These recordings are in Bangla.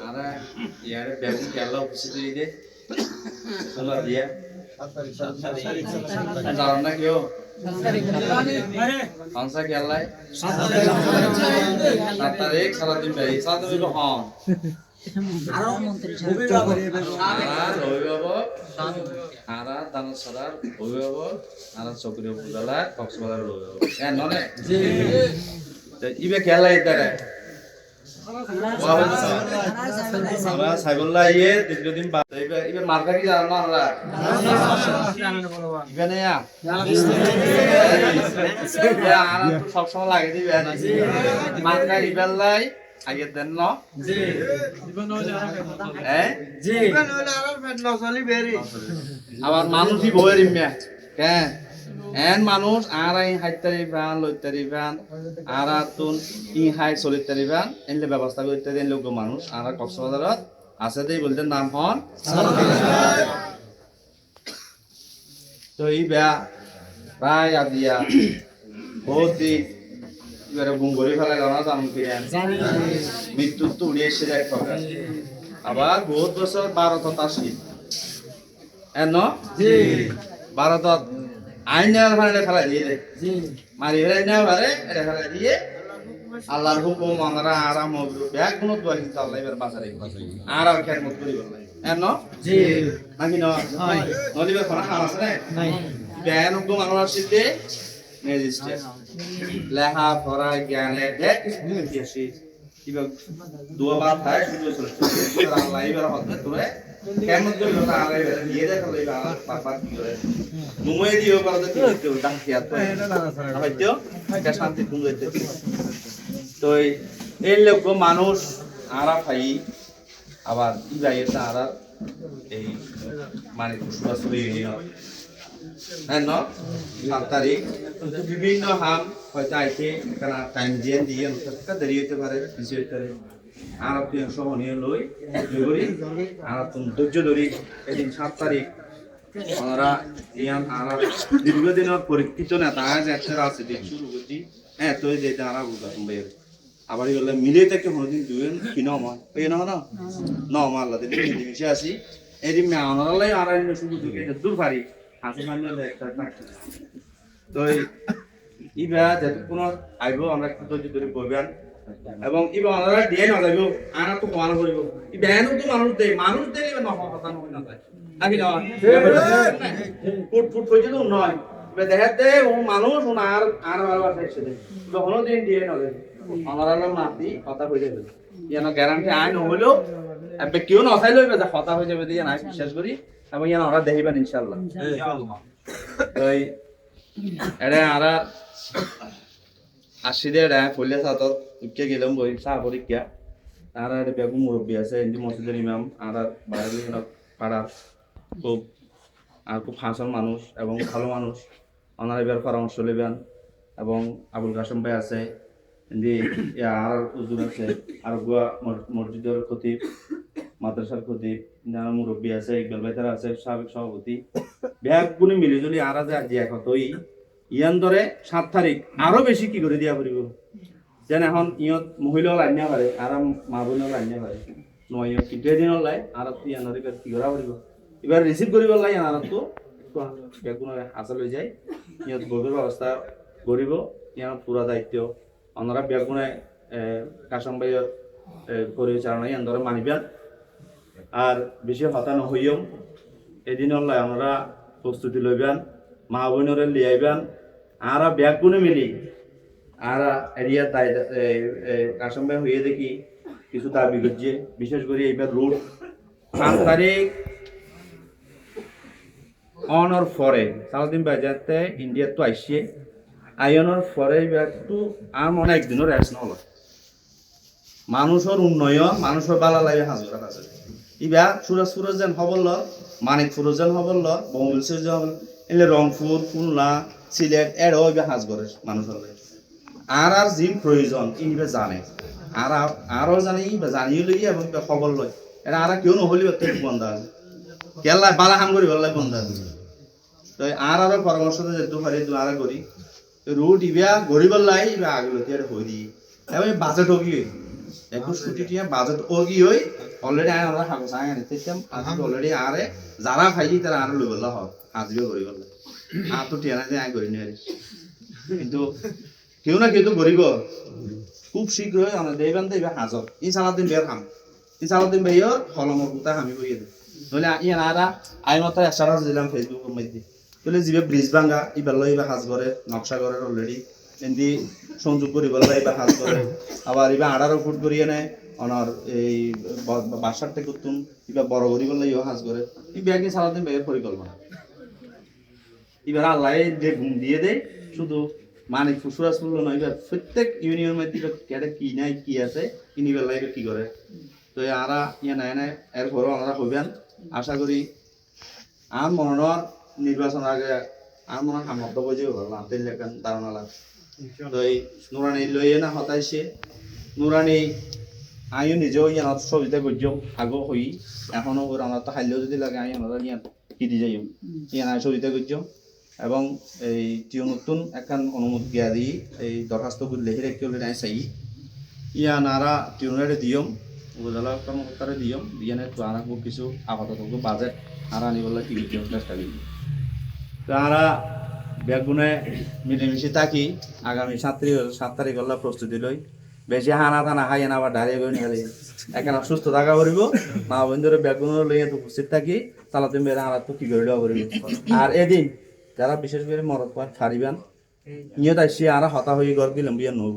Ara ya begun kella উপস্থিত হইতে চলা দিয়া জানো না কেউ কনসা কেল্লাই 7 তারিখ সারাদিন ভাই সাত হইল হন আরো মন্ত্রী আর অভিভাবক আরা দানসরার অভিভাবক আরা চক্রীয় পূজালা কক্সবাজার অভিভাবক হ্যাঁ ননে জি ইবে কেল্লাই ইতারে আমরা সাইবুল্লাহ ইয়ে দীর্ঘদিন বাদ এবার মার্কা কি জানো না আমরা এখানে আর সব সময় লাগে দিবে মার্কা ইবেলাই আগে দেন ন আবার মানুষই বইয়ের ইম্যা কেন এন মানুষ আর I হাইতারি bun লইতারি bun R Tun E high চলিতারি বান এনলে ব্যবস্থা করতে দেন লোক মানুষ আর কক্সবাজারত আছে দেই বলতে নাম হন তো ই বেয়া প্রায় আদিয়া বহুত এবারে গুঙ্গরি ফেলা জানা জানো কিরেন মৃত্যু তো উড়িয়ে এসে যায় প্রকাশ আবার বহুত বছর ভারতত আসি এন ভারতত আইনার ভাড়া ফেলা দিয়ে দেয় মারি ফেলাই না ভাড়ে এটা ফেলা দিয়ে আল্লাহর হুকুম আমরা আরাম হবে ব্যাগ কোনো দোয়া কিন্তু আল্লাহ এবার বাঁচারে আর আর খের মত করি বললাই এন জি নাকি ন নলিবে কোন হাল আছে না ব্যান হুকুম আমরা সিদ্ধে রেজিস্টার লেখা পড়া জ্ঞানে দেখ কিছু কিবা দোয়া বাদ থাকে শুধু চলে আল্লাহ এবার হতে তোরে কেমন করে না আলাই দিয়ে দেখ লইবা পাপা কি করে মুমে দিও করতে কি ডাক দিয়া তো হয়তো এটা শান্তি গুঙ্গইতে তো এই লোক মানুষ আরা ভাই আবার ই যাইতা আরা এই মানে সুবাস হই হ্যাঁ ন 7 তারিখ বিভিন্ন হাম হয়তো আইতে কারণ টাইম দিয়ে নতুন দেরি হতে পারে কিছু হতে পারে আর আপনি সহনীয় লই জরুরি আর তুমি ধৈর্য ধরি এদিন 7 তারিখ আমরা ইয়ান আর দীর্ঘদিনের পরীক্ষিত নেতা আজ একটা আছে দিন শুরু করছি হ্যাঁ তো এই যে আরা বুঝা তুমি আবার বলে মিলে থেকে হদিন দুজন কি নাম হয় এই না না নাম আল্লাহ দিন মিশে আসি এদিন মে আনারালাই আর শুরু থেকে দূর পারি আসি মানলে একটা তো ইবা যেহেতু কোনো আইব আমরা একটু ধৈর্য ধরে বলবেন এবং ইবা আমরা দিয়ে না যাইব আর তো কোয়াল করিব ই বেনও তো মানুষ দেই না কথা নয় না আগে না ফুট হইছে তো নয় ইবা দেখাতে ও মানুষ ও আর আর দেখছে যখন দিন দিয়ে না যাবে আমরা মাতি কথা হই যাবে ইয়ান গ্যারান্টি আই নহলো আপনি কেউ না চাইলে যে কথা হয়ে যাবে দিয়ে না বিশ্বাস করি এবং ইয়ান আমরা দেখিবেন ইনশাআল্লাহ তো এটা আর আসিদের ফুলে সাতত উঠে গেলাম বই চা পরীক্ষা আর বেগু মুরব্বী আছে এমনি মসজিদের ইমাম আর বাইরে পাড়ার খুব হাসন মানুষ এবং ভালো মানুষ ওনারা এবার পরামর্শ নেবেন এবং আবুল কাসেম ভাই আছে আর উজুর আছে আর গোয়া মসজিদের খতিব মাদ্রাসার খতিব যারা মুরব্বী আছে ইকবাল ভাই তারা আছে সাবেক সভাপতি ব্যাগ গুণে মিলিজুলি আর যে এখন তো ইয়ান ধরে 7 তারিখ আরো বেশি কি করে দিয়া পারিব যেন এখন ইয়ত মহিলাও লাইনা পারে আর মা বোনও লাইনা পারে নয় কিন্তু দিন লাই আর ইয়ানোর এবার কি করা পারিব এবার রিসিভ করিব লাই আর তো বেগুন আসা লই যায় ইয়ত গভীর ব্যবস্থা করিব ইয়ার পুরা দায়িত্ব ওনারা বেগুনে কাসম ভাইয়ের পরিচালনা ইয়ান ধরে মানিবেন আর বেশি হতানো হইও এদিন লাই আমরা প্রস্তুতি লইবেন মা বোনরে লিয়াইবেন আর বেগুনে মিলি আর এরিয়া কাসম ভাই হয়ে দেখি কিছু দাবি করছে বিশেষ করে এইবার রোড 7 তারিখ অনর ফরে সারাদিন বাজাতে ইন্ডিয়া তো আইসে আয়নের ফরে একটু আর মনে একদিনও রেস্ট নল মানুষের উন্নয়ন মানুষের বালা লাগে হাজার আছে ইবা সুরজ যেন হবল মানিক ফুরোজ যেন হবল বঙ্গল যেন এলে রংপুর খুলনা সিলেট এরও ইবা হাজ করে মানুষের আর জিম প্রয়োজন ইবা জানে আর আরও জানি ইবা জানিয়ে লই এবং খবর লয় এটা আর কেউ নহলি বন্ধ আছে কেলা বালা কাম করি বললাই বন্ধ আছে তো আর পরামর্শ যেহেতু পারি আর করি রুট ইবা গরিব লাই ইবা আগলতি আর হই দি এবার বাজেট ওগি 21 কোটি টাকা বাজেট ওগি হই অলরেডি আয় আমরা হাগো সাং আনি তেতাম আজ অলরেডি আরে যারা খাইছি তারা আর লই বললা হয় হাজিবে করি বললা আর তো টিয়া না আয় করি নি কিন্তু কেউ না কেউ তো গরিব খুব শীঘ্রই আমরা দেবেন দেবে হাজার ইনশাআল্লাহ বের খাম ইনশাআল্লাহ বের হলমর গুতা আমি বইয়ে দে নলে ইয়ান আরা আই মত স্ট্যাটাস দিলাম ফেসবুকের মধ্যে বলে জিবে ব্রিজ ভাঙা ইবার লইবা হাজ করে নকশা করে অলরেডি এন্দি সংযোগ করি বলবা ইবা হাজ করে আবার ইবা 18 ফুট করিয়ে নেয় অনার এই বাসার থেকে তুম ইবা বড় করি বললে ইও হাজ করে এই ব্যাগ নিয়ে সারাদিন ব্যাগের পরিকল্পনা এবার আল্লাহ যে ঘুম দিয়ে দেয় শুধু মানে ফুসুরাস ফুল নয় এবার প্রত্যেক ইউনিয়ন মধ্যে কেটে কি নাই কি আছে কিনি বেলা কি করে তো আরা ইয়ে নাই নাই এর ঘরও আমরা হইবেন আশা করি আর মনোনয়ন নির্বাচন আগে আর মনে সামর্থ্য বুঝে ভালো তেল লেখান ধারণা লাগ তো এই নুরানি লইয়ে না হতাইছে নুরানি আমিও নিজেও ইয়ান সবিতা করছিও আগো হই এখনো ওর আমার তো খাইলেও যদি লাগে আমি আমরা ইয়ান কিদি যাই ইয়ান আয় সবিতা করছিও এবং এই টিও নতুন একখান অনুমতি গিয়া দিই এই দরখাস্ত করে লেখে রেখে হলে নাই চাই ইয়ান আরা টিউনারে দিয়ম উপজেলা কর্মকর্তারে দিয়ম দিয়ানে তো আরা খুব কিছু আপাতত বাজেট আর আনিবলে কি দিয়ম চেষ্টা করি তো আরা বেগুনে মিলেমিশে থাকি আগামী 7 তারিখ হল্লা প্রস্তুতি লই বেশি হানা টানা খাই না আবার ডায়রিয়া করে নিয়ে এখানে সুস্থ থাকা করিব মা বন্ধুরে বেগুন লইয়া তো উপস্থিত থাকি তালাতে মেরে আরা তো কি করে দেওয়া করিব আর এদিন যারা বিশেষ করে মরদ পায় ছাড়িবেন নিয়ে তাই সে আর হতা হয়ে ঘর দিলাম বিয়ে নব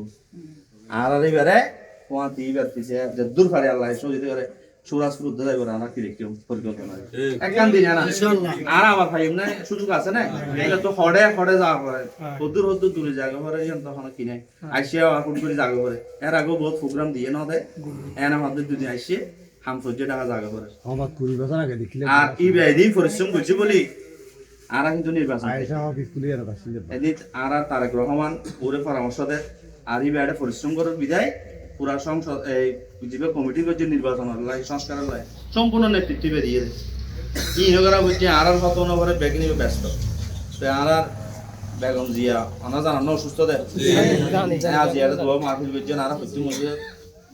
আর এবারে তোমার দিবার পিছিয়ে যে দূর ফাড়ে আল্লাহ সজিতে করে সুরাজপুর উদ্ধ যাইব আমরা কি দেখি পরিকল্পনা একখান দিন না আর আমার ভাই না সুযোগ আছে না এটা তো হড়ে হড়ে যাওয়া পরে হদ্দুর হদ্দুর দূরে জায়গা পরে তখন কিনে আইসিয়া ফোন করে জায়গা পরে এর আগেও বহুত প্রোগ্রাম দিয়ে না দেয় এনে আমাদের দুদিন আইসিয়ে হাম সহ্য টাকা জায়গা পরে আর ই বেদি পরিশ্রম করছি বলি আর কিন্তু নির্বাচন এদিন আর তারেক রহমান ওরে পরামর্শ দেয় আর ই বেড়ে পরিশ্রম করার বিদায় পুরা সংসদ এই যে কমিটি করছে নির্বাচন সংস্কারের লাই সম্পূর্ণ নেতৃত্ব দিয়ে দেয় কি নগরা বুঝছে আর কত নগরে ব্যাগ নিয়ে ব্যস্ত তো আর বেগম জিয়া আমরা জানানো অসুস্থ দেয় জিয়ার দোয়া মাহফিল করছেন আর হচ্ছে মধ্যে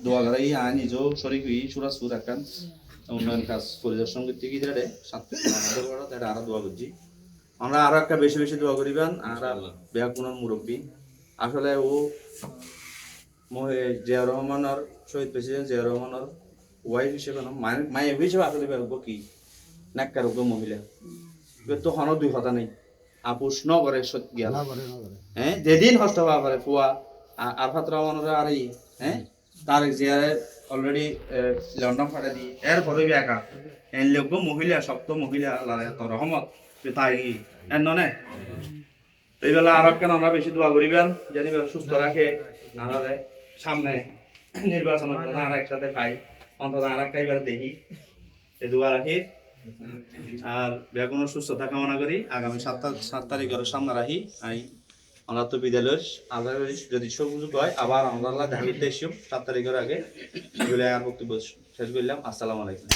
দোয়া করাই আয় নিজেও শরীর হই সুরাজপুর একখান উন্নয়ন কাজ পরিদর্শন করতে গিয়ে দেয় আমাদের আরো দোয়া করছি আমরা আরো একটা বেশি বেশি দোয়া করিবেন আর বেহাকুনার মুরব্বী আসলে ও জিয়া রহমানের শহীদ প্রেসিডেন্ট জিয়া রহমানের ওয়াইফ হিসেবে মায়ের হিসেবে আসলে বেরোবো কি নাক্কার মহিলা তো হনো দুই কথা নেই আপুষ ন করে গেল হ্যাঁ যেদিন হস্ত হওয়া পারে ফুয়া আরফাত রহমানের আর হ্যাঁ তার জিয়ারে অলরেডি লন্ডন ফাটা দিয়ে এরপরে একা এর লোক মহিলা সপ্ত মহিলা রহমত তাই এর ননে এইবেলা আর কেন আমরা বেশি দোয়া করিবেন জানি সুস্থ রাখে আমাদের সামনে নির্বাচন আর একসাথে পাই অন্তত আর একটা এবার দেখি এই দোয়া রাখি আর বেগুনের সুস্থতা কামনা করি আগামী 7 তারিখের সামনে রাখি আমরা তো বিদ্যালয়ের আবার যদি সুযোগ হয় আবার আমরা ঢালিতে এসেও 7 তারিখের আগে এগুলো আর বক্তব্য শেষ করলাম আসসালামু আলাইকুম